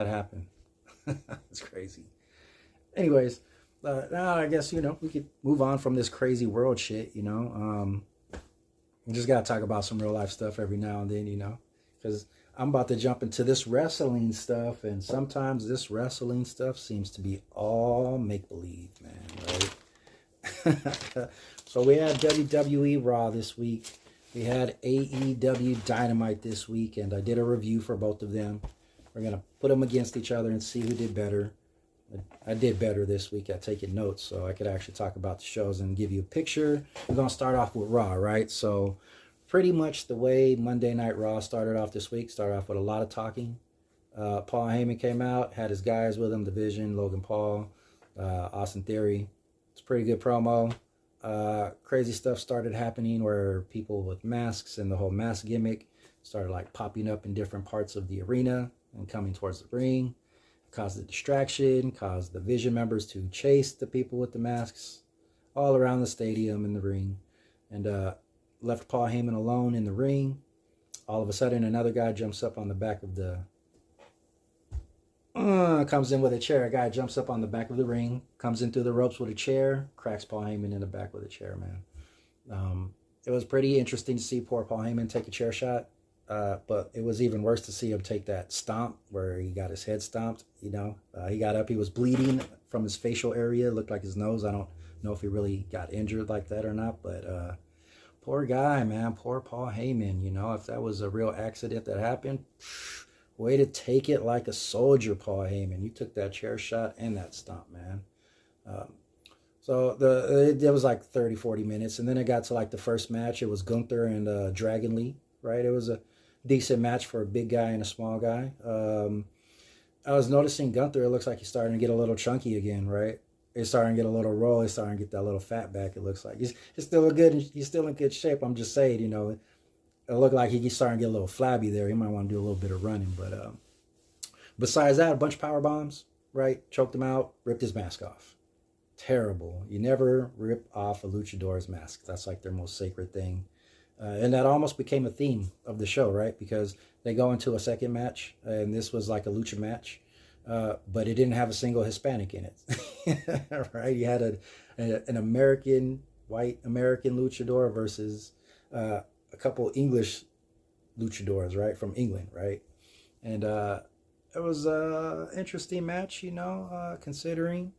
that happened. It's crazy. Anyways, now I guess, we could move on from this crazy world shit, we just got to talk about some real life stuff every now and then, because I'm about to jump into this wrestling stuff, and sometimes this wrestling stuff seems to be all make-believe, man, right? So we had WWE Raw this week. We had AEW Dynamite this week, and I did a review for both of them. We're going to put them against each other and see who did better. I did better this week at taking notes, so I could actually talk about the shows and give you a picture. We're going to start off with Raw, right? So pretty much the way Monday Night Raw started off this week, started off with a lot of talking. Paul Heyman came out, had his guys with him, Division, Logan Paul, Austin Theory. It's a pretty good promo. Crazy stuff started happening where people with masks and the whole mask gimmick started like popping up in different parts of the arena and coming towards the ring. Caused a distraction, caused the Vision members to chase the people with the masks all around the stadium and the ring, and left Paul Heyman alone in the ring. All of a sudden, another guy jumps up on the back of the... comes in with a chair. A guy jumps up on the back of the ring, comes in through the ropes with a chair, cracks Paul Heyman in the back with a chair, man. It was pretty interesting to see poor Paul Heyman take a chair shot. But it was even worse to see him take that stomp where he got his head stomped, He got up, he was bleeding from his facial area. It looked like his nose. I don't know if he really got injured like that or not, but poor guy, man. Poor Paul Heyman, If that was a real accident that happened, way to take it like a soldier, Paul Heyman. You took that chair shot and that stomp, man. So it was like 30, 40 minutes, and then it got to like the first match. It was Gunther and Dragon Lee, right? It was a decent match for a big guy and a small guy. I was noticing Gunther, it looks like he's starting to get a little chunky again, right? He's starting to get a little roll. He's starting to get that little fat back, it looks like. He's still he's still in good shape. I'm just saying, it looked like he's starting to get a little flabby there. He might want to do a little bit of running. But besides that, a bunch of power bombs, right? Choked him out, ripped his mask off. Terrible. You never rip off a luchador's mask. That's like their most sacred thing. And that almost became a theme of the show, right? Because they go into a second match, and this was like a lucha match, but it didn't have a single Hispanic in it, right? You had an American, white American luchador versus a couple English luchadors, right, from England, right? And it was an interesting match, considering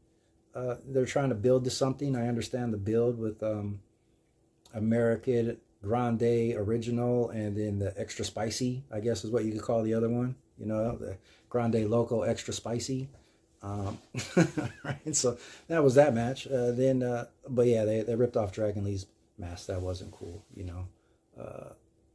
they're trying to build to something. I understand the build with American Grande Original, and then the extra spicy, I guess is what you could call the other one, the Grande Loco Extra Spicy. Right? So that was that match. But yeah, they ripped off Dragon Lee's mask. That wasn't cool,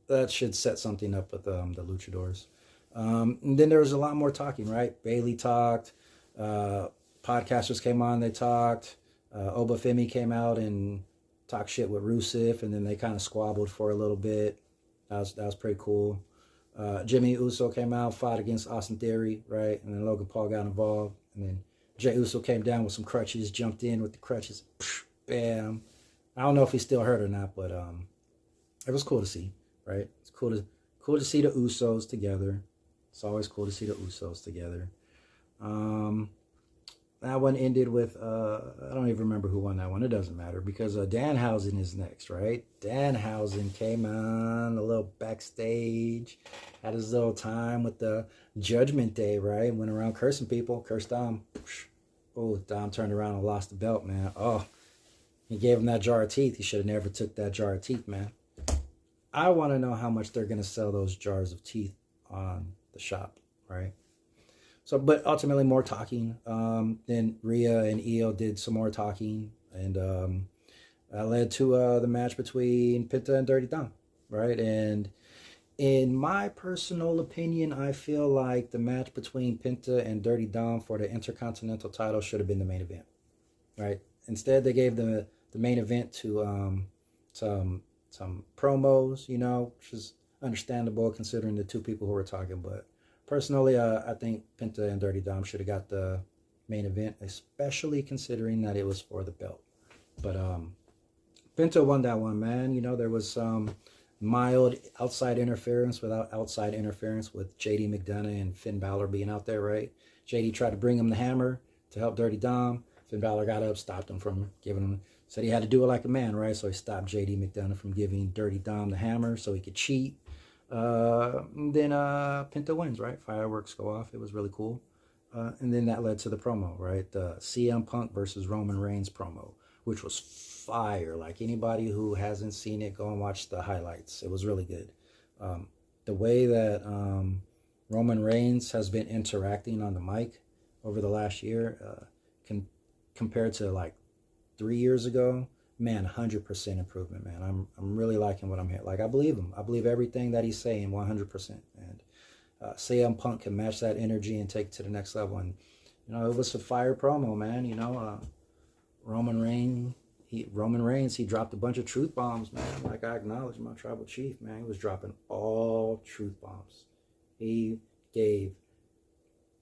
that should set something up with the luchadors. And then there was a lot more talking, right? Bailey talked, podcasters came on, they talked, Obafemi came out and talk shit with Rusev, and then they kind of squabbled for a little bit. That was pretty cool. Jimmy Uso came out, fought against Austin Theory, right? And then Logan Paul got involved. And then Jey Uso came down with some crutches, jumped in with the crutches. Bam. I don't know if he's still hurt or not, but it was cool to see, right? It's cool to see the Usos together. It's always cool to see the Usos together. That one ended with, I don't even remember who won that one. It doesn't matter, because Danhausen is next, right? Danhausen came on a little backstage, had his little time with the Judgment Day, right? Went around cursing people, cursed Dom. Oh, Dom turned around and lost the belt, man. Oh, he gave him that jar of teeth. He should have never took that jar of teeth, man. I want to know how much they're going to sell those jars of teeth on the shop, right? So, but ultimately more talking. Then Rhea and Io did some more talking, and that led to the match between Penta and Dirty Dom, right? And in my personal opinion, I feel like the match between Penta and Dirty Dom for the Intercontinental title should have been the main event, right? Instead, they gave the main event to some promos, which is understandable considering the two people who were talking, but personally, I think Penta and Dirty Dom should have got the main event, especially considering that it was for the belt. But Penta won that one, man. There was some mild outside interference without outside interference with JD McDonough and Finn Balor being out there, right? JD tried to bring him the hammer to help Dirty Dom. Finn Balor got up, stopped him from giving him, said he had to do it like a man, right? So he stopped JD McDonough from giving Dirty Dom the hammer so he could cheat. Then Pinto wins, right? Fireworks go off. It was really cool. And then that led to the promo, right? The CM Punk versus Roman Reigns promo, which was fire. Like, anybody who hasn't seen it, go and watch the highlights. It was really good. The way that Roman Reigns has been interacting on the mic over the last year, compared to like 3 years ago, man, 100% improvement, man. I'm really liking what I'm hearing. Like, I believe him. I believe everything that he's saying 100%. And CM Punk can match that energy and take it to the next level. And, you know, it was a fire promo, man. You know, Roman Reigns, he dropped a bunch of truth bombs, man. Like, I acknowledge my tribal chief, man. He was dropping all truth bombs. He gave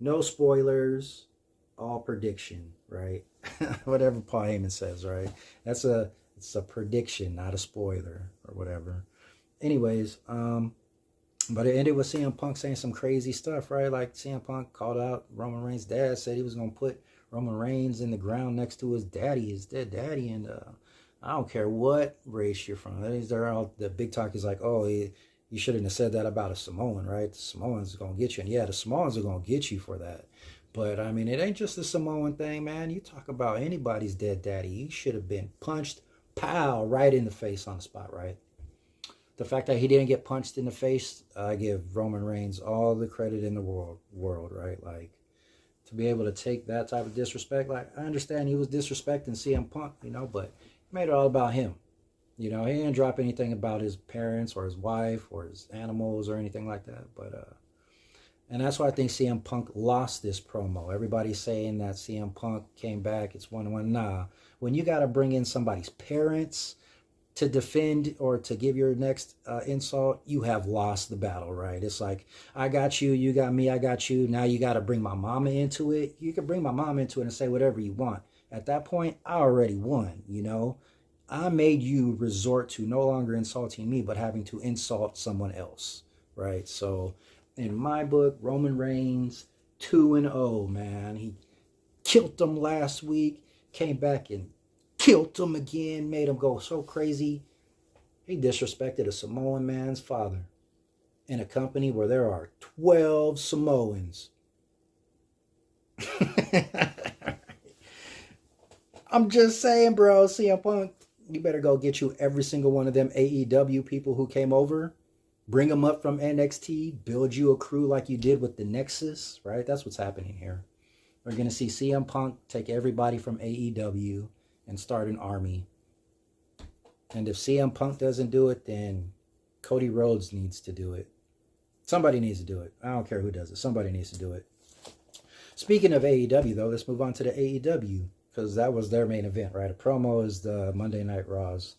no spoilers, all prediction, right? Whatever Paul Heyman says, right? It's a prediction, not a spoiler or whatever. Anyways, but it ended with CM Punk saying some crazy stuff, right? Like, CM Punk called out Roman Reigns' dad, said he was going to put Roman Reigns in the ground next to his daddy, his dead daddy. And I don't care what race you're from. They're all, the big talk is like, oh, you shouldn't have said that about a Samoan, right? The Samoans are going to get you. And yeah, the Samoans are going to get you for that. But, I mean, it ain't just a Samoan thing, man. You talk about anybody's dead daddy. He should have been punched, pow, right in the face on the spot, right? The fact that he didn't get punched in the face, I give Roman Reigns all the credit in the world, right? Like, to be able to take that type of disrespect, like, I understand he was disrespecting CM Punk, you know, but he made it all about him. You know, he didn't drop anything about his parents or his wife or his animals or anything like that. But, and that's why I think CM Punk lost this promo. Everybody's saying that CM Punk came back, it's 1-1. Nah, when you got to bring in somebody's parents to defend or to give your next insult, you have lost the battle, right? It's like, I got you, you got me, I got you. Now you got to bring my mama into it. You can bring my mom into it and say whatever you want. At that point, I already won, you know? I made you resort to no longer insulting me, but having to insult someone else, right? So, in my book, Roman Reigns, 2-0, man. He killed them last week, came back and killed him again, made him go so crazy. He disrespected a Samoan man's father in a company where there are 12 Samoans. I'm just saying, bro, CM Punk, you better go get you every single one of them AEW people who came over, bring them up from NXT, build you a crew like you did with the Nexus, right? That's what's happening here. We're going to see CM Punk take everybody from AEW and start an army. And if CM Punk doesn't do it, then Cody Rhodes needs to do it. Somebody needs to do it. I don't care who does it. Somebody needs to do it. Speaking of AEW, though, let's move on to the AEW, because that was their main event, right? A promo is the Monday Night Raw's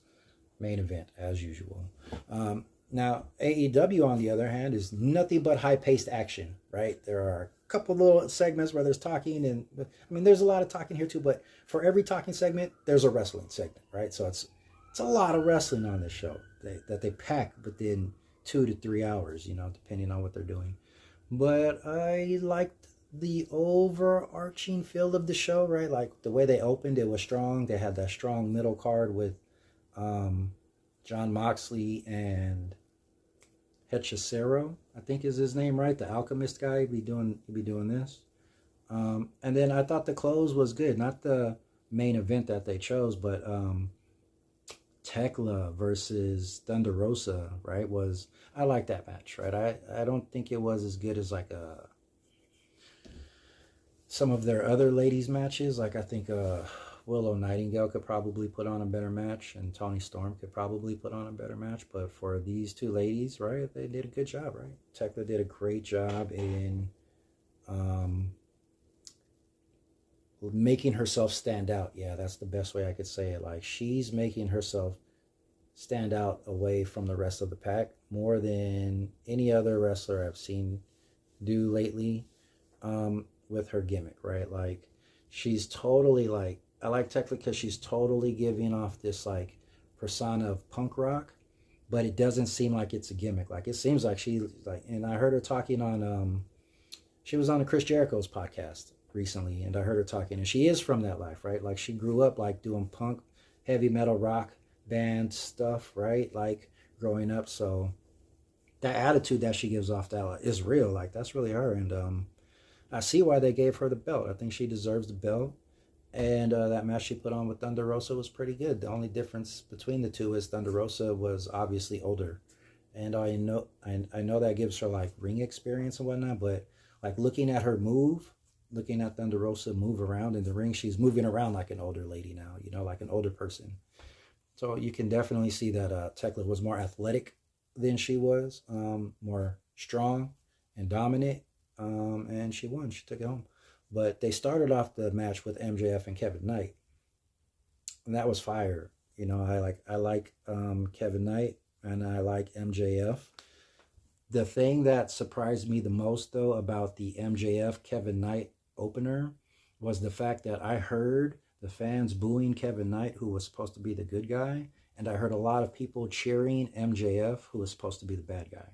main event, as usual. Now, AEW, on the other hand, is nothing but high-paced action, right? There are a couple little segments where there's talking, and I mean, there's a lot of talking here too, but for every talking segment, there's a wrestling segment, right? So it's a lot of wrestling on this show that they pack within 2 to 3 hours, you know, depending on what they're doing. But I liked the overarching feel of the show, right? Like, the way they opened, it was strong. They had that strong middle card with John Moxley and Hechicero, I think is his name, right? The Alchemist guy. He'd be doing this. And then I thought the close was good. Not the main event that they chose, but Tekla versus Thunder Rosa, right? I like that match, right? I don't think it was as good as like some of their other ladies matches. Like, I think Willow Nightingale could probably put on a better match, and Toni Storm could probably put on a better match. But for these two ladies, right, they did a good job, right? Tekla did a great job in making herself stand out. Yeah, that's the best way I could say it. Like, she's making herself stand out away from the rest of the pack more than any other wrestler I've seen do lately with her gimmick, right? Like, she's totally like, I like Tekla because she's totally giving off this like persona of punk rock, but it doesn't seem like it's a gimmick. Like it seems like she like, and I heard her talking on she was on a Chris Jericho's podcast recently, and I heard her talking, and she is from that life, right? Like she grew up like doing punk, heavy metal, rock band stuff, right? Like growing up, so that attitude that she gives off that is real. Like that's really her, and I see why they gave her the belt. I think she deserves the belt. And that match she put on with Thunder Rosa was pretty good. The only difference between the two is Thunder Rosa was obviously older, and I know that gives her like ring experience and whatnot. But like looking at her move, looking at Thunder Rosa move around in the ring, she's moving around like an older lady now. You know, like an older person. So you can definitely see that Tekla was more athletic than she was, more strong and dominant, and she won. She took it home. But they started off the match with MJF and Kevin Knight, and that was fire. You know, I like Kevin Knight and I like MJF. The thing that surprised me the most though about the MJF Kevin Knight opener was the fact that I heard the fans booing Kevin Knight, who was supposed to be the good guy, and I heard a lot of people cheering MJF, who was supposed to be the bad guy.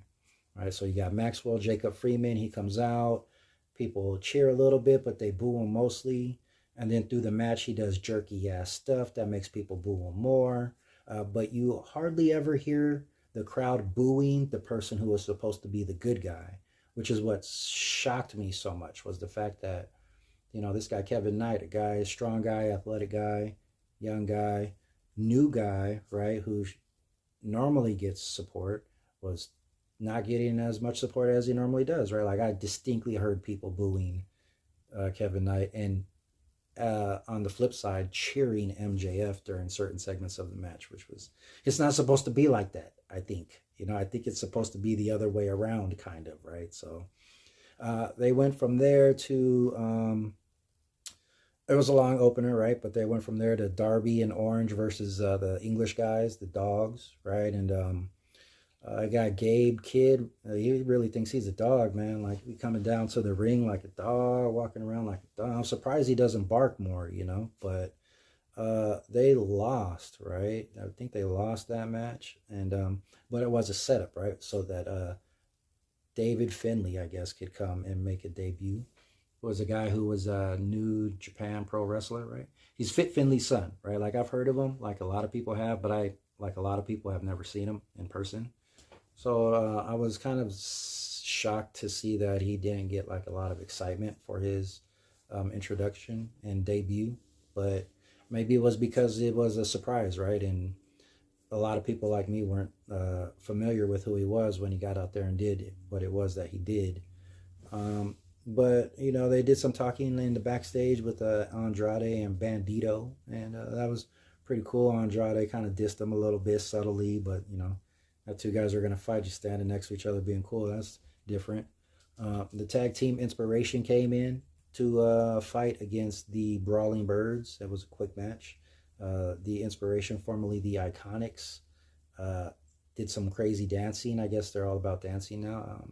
Right, so you got Maxwell Jacob Freeman. He comes out. People cheer a little bit, but they boo him mostly. And then through the match, he does jerky ass stuff that makes people boo him more. But you hardly ever hear the crowd booing the person who was supposed to be the good guy, which is what shocked me so much, was the fact that, you know, this guy Kevin Knight, a guy, strong guy, athletic guy, young guy, new guy, right, who normally gets support, was not getting as much support as he normally does, right? Like I distinctly heard people booing Kevin Knight, and on the flip side, cheering MJF during certain segments of the match, which was, it's not supposed to be like that, I think. You know, I think it's supposed to be the other way around, kind of, right? So they went from there to, it was a long opener, right? But they went from there to Darby and Orange versus the English guys, the Dogs, right? And I got Gabe Kidd. He really thinks he's a dog, man. Like he coming down to the ring like a dog, walking around like a dog. I'm surprised he doesn't bark more, you know. But they lost, right? I think they lost that match, and but it was a setup, right? So that David Finlay, I guess, could come and make a debut. Was a guy who was a New Japan Pro Wrestler, right? He's Fit Finlay's son, right? Like I've heard of him, like a lot of people have, but like a lot of people have never seen him in person. So I was kind of shocked to see that he didn't get like a lot of excitement for his introduction and debut, but maybe it was because it was a surprise, right? And a lot of people like me weren't familiar with who he was when he got out there and did what it was that he did. But you know, they did some talking in the backstage with Andrade and Bandito, and that was pretty cool. Andrade kind of dissed him a little bit subtly, but you know, that two guys are gonna fight just standing next to each other, being cool. That's different. The tag team Inspiration came in to fight against the Brawling Birds. That was a quick match. The Inspiration, formerly the Iconics, did some crazy dancing. I guess they're all about dancing now.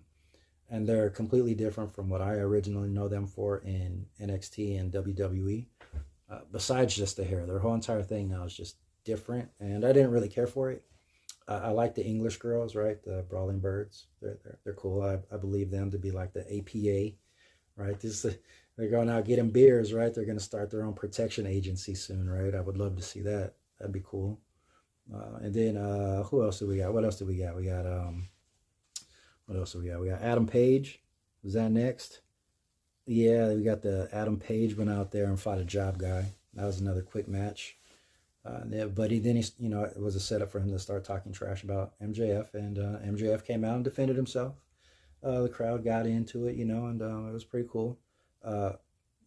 And they're completely different from what I originally know them for in NXT and WWE. Besides just the hair, their whole entire thing now is just different, and I didn't really care for it. I like the English girls, right? The Brawling Birds. They're cool. I believe them to be like the APA, right? They're going out getting beers, right? They're going to start their own protection agency soon, right? I would love to see that. That'd be cool. And then who else do we got? What else do we got? We got what else do we got? We got Adam Page. Was that next? Yeah, we got the Adam Page went out there and fought a job guy. That was another quick match. But then it was a setup for him to start talking trash about MJF, and MJF came out and defended himself. The crowd got into it, and it was pretty cool.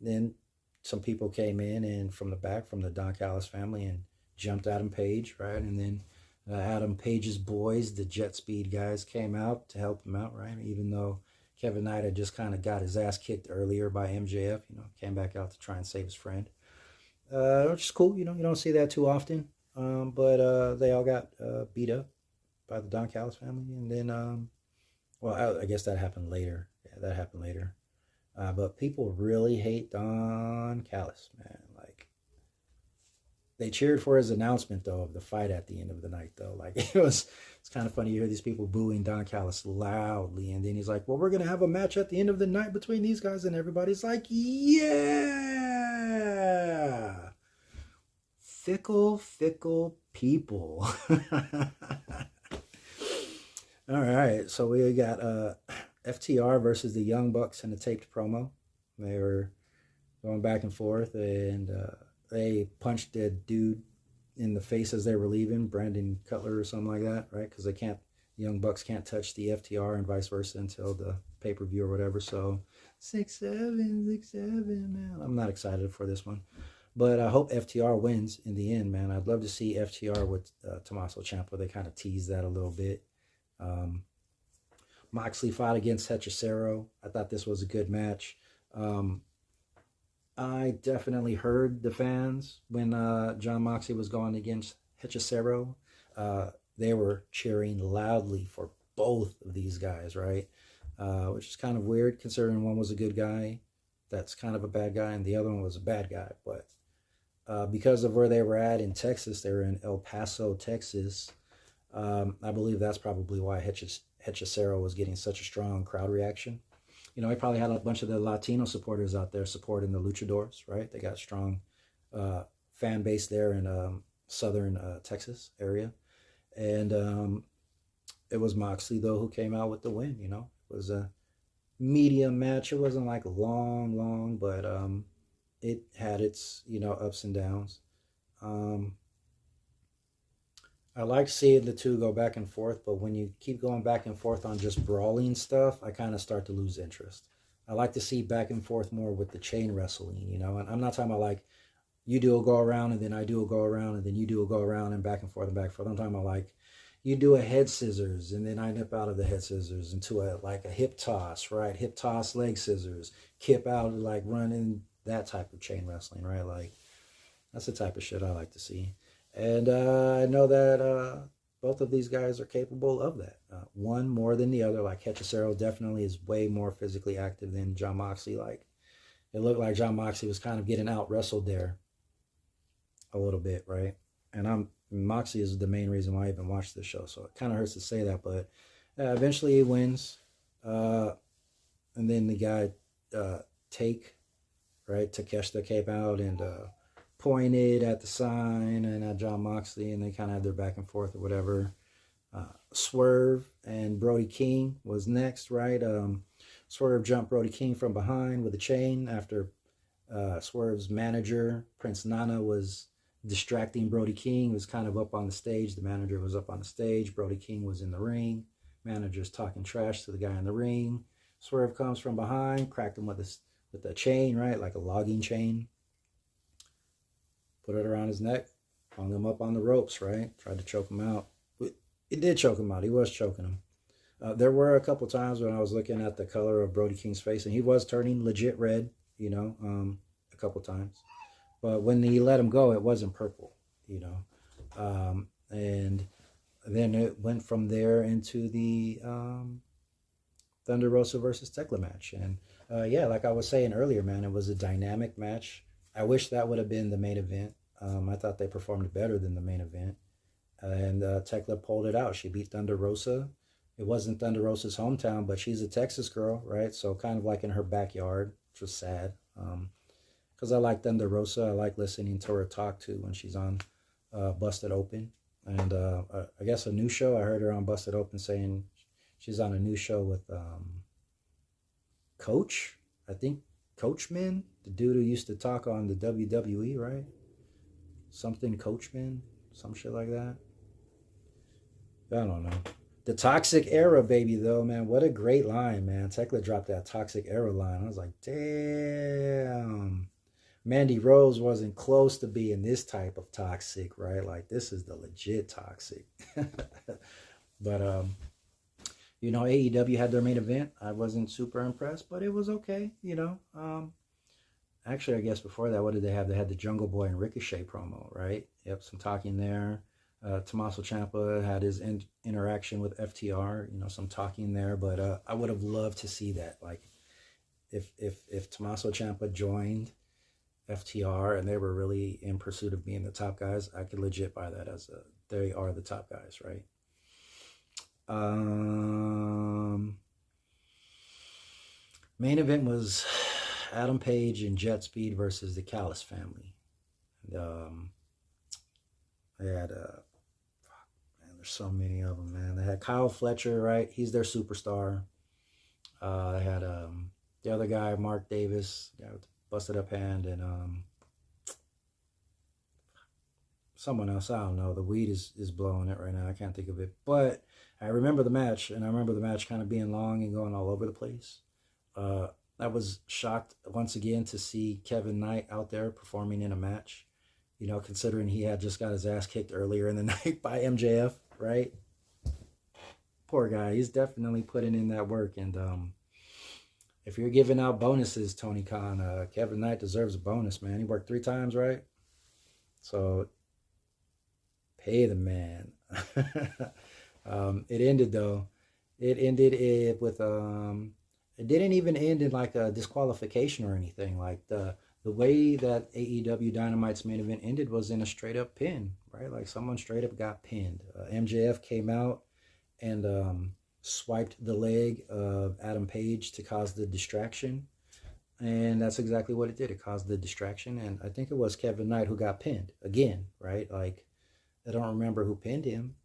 Then some people came in and from the back, from the Don Callis family, and jumped Adam Page, right? And then Adam Page's boys, the Jet Speed guys, came out to help him out, right? Even though Kevin Knight had just kind of got his ass kicked earlier by MJF, came back out to try and save his friend. Which is cool, you don't see that too often. But they all got beat up by the Don Callis family. And then, I guess that happened later. Yeah, that happened later. But people really hate Don Callis, man. Like, They cheered for his announcement though of the fight at the end of the night though. Like it's kind of funny. You hear these people booing Don Callis loudly, and then he's like, "Well, we're gonna have a match at the end of the night between these guys," and everybody's like, "Yeah." Fickle, fickle people. All right, so we got FTR versus the Young Bucks in a taped promo. They were going back and forth, and they punched a dude in the face as they were leaving, Brandon Cutler or something like that, right? Because the Young Bucks can't touch the FTR and vice versa until the pay-per-view or whatever. So 6-7, 6-7, man. I'm not excited for this one. But I hope FTR wins in the end, man. I'd love to see FTR with Tommaso Ciampa. They kind of teased that a little bit. Moxley fought against Hechicero. I thought this was a good match. I definitely heard the fans when John Moxley was going against Hechicero. They were cheering loudly for both of these guys, right? Which is kind of weird considering one was a good guy that's kind of a bad guy and the other one was a bad guy. But because of where they were at in Texas, they were in El Paso, Texas. I believe that's probably why Hechicero was getting such a strong crowd reaction. You know, he probably had a bunch of the Latino supporters out there supporting the Luchadors, right? They got a strong fan base there in southern Texas area. And it was Moxley, though, who came out with the win, you know. It was a medium match. It wasn't like long, but it had its, you know, ups and downs. I like seeing the two go back and forth, but when you keep going back and forth on just brawling stuff, I kind of start to lose interest. I like to see back and forth more with the chain wrestling, you know, and I'm not talking about like you do a go around and then I do a go around and then you do a go around and back and forth and back and forth. I'm talking about like you do a head scissors and then I nip out of the head scissors into a hip toss, right? Hip toss, leg scissors, kip out, like running, that type of chain wrestling, right? Like that's the type of shit I like to see. And I know that both of these guys are capable of that. One more than the other. Like Hechicero definitely is way more physically active than John Moxley. Like it looked like John Moxley was kind of getting out wrestled there a little bit, right? And Moxley is the main reason why I even watched this show. So it kind of hurts to say that, but eventually he wins. And then the guy Takeshita came out and pointed at the sign and at John Moxley, and they kind of had their back and forth or whatever. Swerve and Brody King was next, right? Swerve jumped Brody King from behind with a chain after Swerve's manager, Prince Nana, was distracting Brody King. He was kind of up on the stage. The manager was up on the stage. Brody King was in the ring. Manager's talking trash to the guy in the ring. Swerve comes from behind, cracked him with a chain, right? Like a logging chain. Put it around his neck, hung him up on the ropes, right? Tried to choke him out. It did choke him out. He was choking him. There were a couple times when I was looking at the color of Brody King's face, and he was turning legit red, you know, a couple times. But when he let him go, it wasn't purple, you know. And then it went from there into the Thunder Rosa versus Tekla match. And yeah, like I was saying earlier, man, it was a dynamic match. I wish that would have been the main event. I thought they performed better than the main event. And Tekla pulled it out. She beat Thunder Rosa. It wasn't Thunder Rosa's hometown, but she's a Texas girl, right? So kind of like in her backyard, which was sad. Because I like Thunder Rosa. I like listening to her talk too when she's on Busted Open. And I guess a new show. I heard her on Busted Open saying she's on a new show with Coach. I think Coachman, the dude who used to talk on the WWE, right? Something Coachman, some shit like that. I don't know. The Toxic Era, baby, though, man. What a great line, man. Tekla dropped that Toxic Era line. I was like, damn. Mandy Rose wasn't close to being this type of toxic, right? Like, this is the legit toxic. But, you know, AEW had their main event. I wasn't super impressed, but it was okay, you know. Actually, I guess before that, what did they have? They had the Jungle Boy and Ricochet promo, right? Yep, some talking there. Tommaso Ciampa had his interaction with FTR, you know, some talking there. But I would have loved to see that. Like, if Tommaso Ciampa joined FTR and they were really in pursuit of being the top guys, I could legit buy that as they are the top guys, right? Main event was Adam Page and Jet Speed versus the Callis family. And, they had man, there's so many of them, man. They had Kyle Fletcher, right? He's their superstar. They had the other guy, Mark Davis, guy with the busted up hand, and someone else. I don't know. The weed is blowing it right now. I can't think of it. But I remember the match, and I remember the match kind of being long and going all over the place. I was shocked once again to see Kevin Knight out there performing in a match, you know, considering he had just got his ass kicked earlier in the night by MJF, right? Poor guy. He's definitely putting in that work. And if you're giving out bonuses, Tony Khan, Kevin Knight deserves a bonus, man. He worked 3 times, right? So pay the man. It ended, though. It ended with... it didn't even end in like a disqualification or anything. Like the way that AEW Dynamite's main event ended was in a straight up pin, right? Like someone straight up got pinned. MJF came out and swiped the leg of Adam Page to cause the distraction. And that's exactly what it did. It caused the distraction. And I think it was Kevin Knight who got pinned again, right? Like I don't remember who pinned him.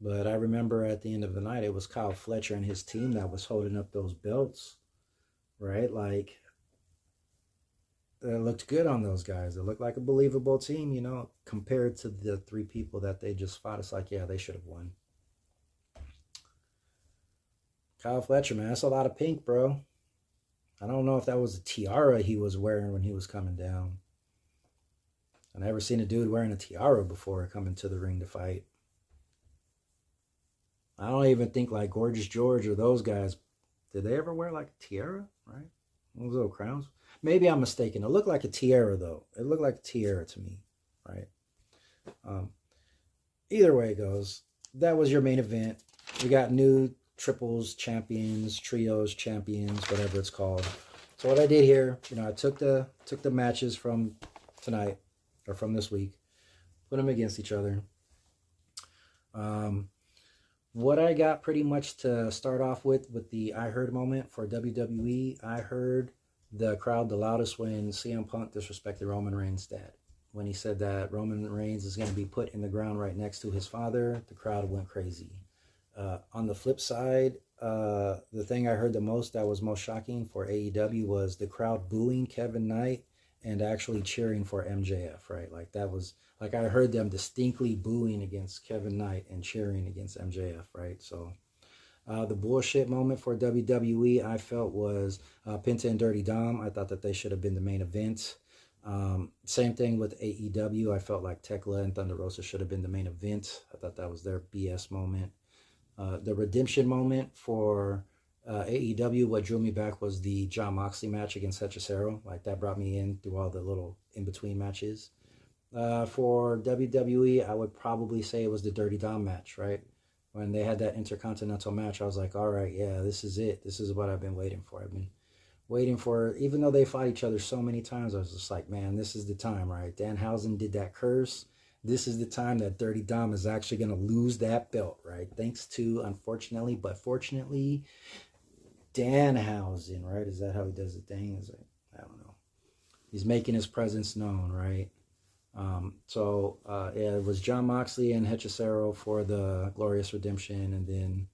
But I remember at the end of the night, it was Kyle Fletcher and his team that was holding up those belts, right? Like, it looked good on those guys. It looked like a believable team, you know, compared to the 3 people that they just fought. It's like, yeah, they should have won. Kyle Fletcher, man, that's a lot of pink, bro. I don't know if that was a tiara he was wearing when he was coming down. I never seen a dude wearing a tiara before coming to the ring to fight. I don't even think like Gorgeous George or those guys, did they ever wear like a tiara, right? Those little crowns? Maybe I'm mistaken. It looked like a tiara though. It looked like a tiara to me, right? Either way it goes, that was your main event. We got new triples champions, trios champions, whatever it's called. So what I did here, you know, I took the matches from tonight or from this week, put them against each other. What I got pretty much to start off with the I heard moment for WWE, I heard the crowd the loudest when CM Punk disrespected Roman Reigns' dad. When he said that Roman Reigns is going to be put in the ground right next to his father, the crowd went crazy. On the flip side, the thing I heard the most that was most shocking for AEW was the crowd booing Kevin Knight and actually cheering for MJF, right? Like that was, like I heard them distinctly booing against Kevin Knight and cheering against MJF, right? So the bullshit moment for WWE, I felt was Penta and Dirty Dom. I thought that they should have been the main event. Same thing with AEW. I felt like Tekla and Thunder Rosa should have been the main event. I thought that was their BS moment. The redemption moment for AEW, what drew me back was the Jon Moxley match against Hechicero. Like that brought me in through all the little in-between matches. For WWE, I would probably say it was the Dirty Dom match, right? When they had that Intercontinental match, I was like, all right, yeah, this is it. This is what I've been waiting for. I've been waiting for, even though they fought each other so many times, I was just like, man, this is the time, right? Danhausen did that curse. This is the time that Dirty Dom is actually going to lose that belt, right? Thanks to, unfortunately, but fortunately, Danhausen, right? Is that how he does the thing? Is it? I don't know. He's making his presence known, right? Yeah, it was Jon Moxley and Hechicero for the Glorious Redemption, and then,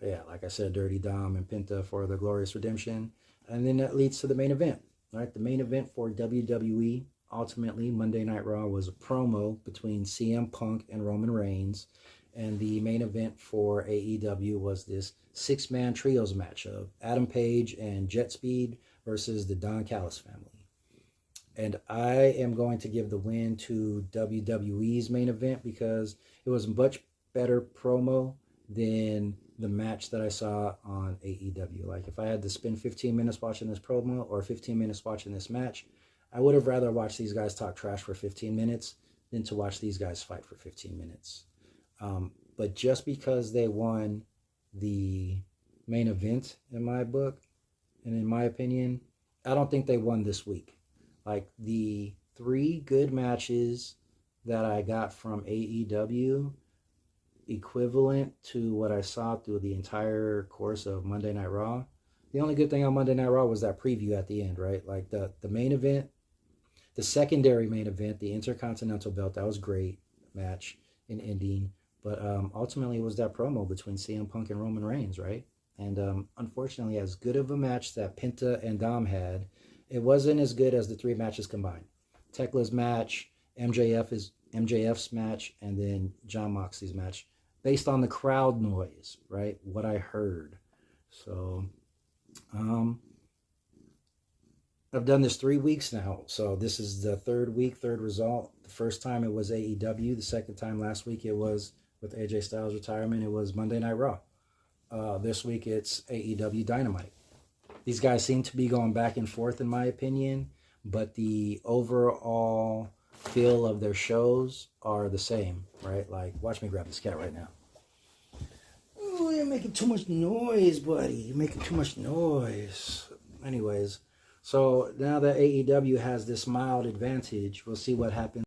yeah, like I said, Dirty Dom and Penta for the Glorious Redemption, and then that leads to the main event, right? The main event for WWE, ultimately, Monday Night Raw, was a promo between CM Punk and Roman Reigns, and the main event for AEW was this 6-man trios match of Adam Page and Jet Speed versus the Don Callis family. And I am going to give the win to WWE's main event because it was a much better promo than the match that I saw on AEW. Like if I had to spend 15 minutes watching this promo or 15 minutes watching this match, I would have rather watched these guys talk trash for 15 minutes than to watch these guys fight for 15 minutes. But just because they won the main event in my book and in my opinion, I don't think they won this week. Like the 3 good matches that I got from AEW equivalent to what I saw through the entire course of Monday Night Raw. The only good thing on Monday Night Raw was that preview at the end, right? Like the main event, the secondary main event, the Intercontinental Belt, that was great match in ending. But ultimately, it was that promo between CM Punk and Roman Reigns, right? And unfortunately, as good of a match that Penta and Dom had, it wasn't as good as the 3 matches combined. Tekla's match, MJF's match, and then John Moxley's match, based on the crowd noise, right? What I heard. So, I've done this 3 weeks now. So this is the 3rd week, 3rd result. The first time it was AEW. The second time last week it was with AJ Styles' retirement. It was Monday Night Raw. This week it's AEW Dynamite. These guys seem to be going back and forth in my opinion, but the overall feel of their shows are the same, right? Like, watch me grab this cat right now. Oh, you're making too much noise, buddy. You're making too much noise. Anyways, so now that AEW has this mild advantage, we'll see what happens